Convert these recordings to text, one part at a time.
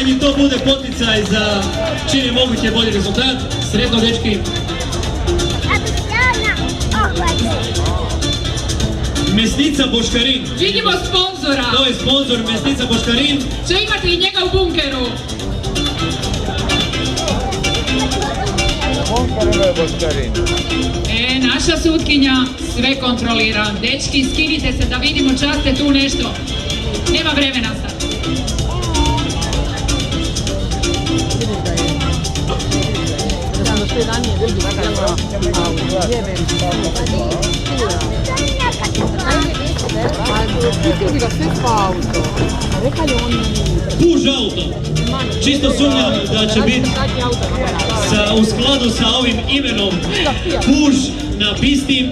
kad im to bude poticaj za čim je moguće bolji rezultat. Sretno, dečki. Mesnica Boškarin. Vidimo sponzora. To je sponzor Mesnica Boškarin. Će imati i njega u bunkeru. Naša sutkinja sve kontrolira. Dečki, skinite se da vidimo čas ste tu nešto. Nema vremena sad. Puž auto. Čisto sumnjam da će biti u skladu sa ovim imenom Puž na pisti.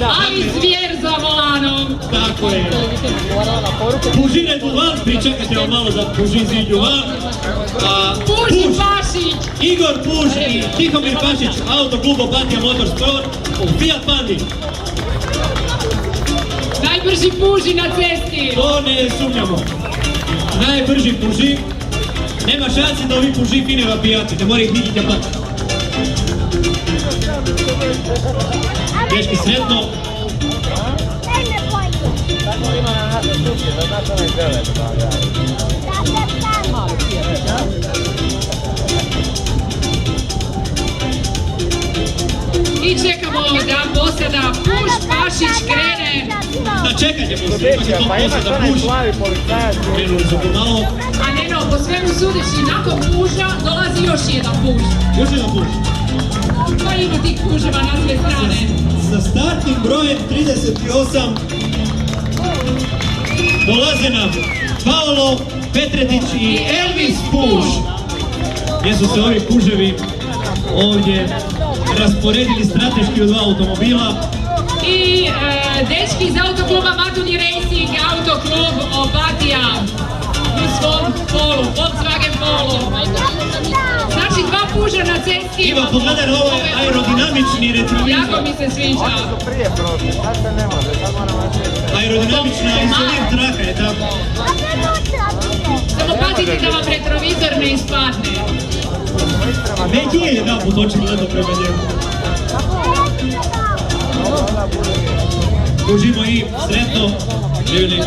Ali zvijer za volanom. Tako je. Pužin je van, pričekajte vam malo da Pužin ziđu van. Puž i Pašić. Igor Puž i Tihomir Pašić, autoklub Opatija Motorsport u Fiat Pandi. Najbrži Puži na cesti. To ne sumnjamo. Najbrži Puži. Nema šanse da ovi Puži fine vapijati, ne mora ih niti tjepati. Dečki, sretno. I čekamo da posada Puž Pašić krene. Da čekajte poslije, imate to posada Puž. Krenuli su pomalo. A Neno, po svemu sudeći, nakon Puža dolazi još jedan Puž. Još jedan Puž. Pa ima tih Puževa na sve strane. Sa startnim brojem 38 dolaze nam Paolo Petretić i Elvis Puž. Gdje su se ovi Puževi ovdje rasporedili strateški u dva automobila. I dečki iz autokluba Matulji Racing, autoklub Opatija u svom polu, Volkswagen Polo. Znači dva Puža na cesti. Iva, pogledaj na ovaj aerodinamični retrovizor. Jako mi se sviđa. Aerodinamična izolir traka je tako. Samo pazite da vam retrovizor ne ispadne. Neki je jedan put očigledno prema njemu. Užimo i sretno, živjeli.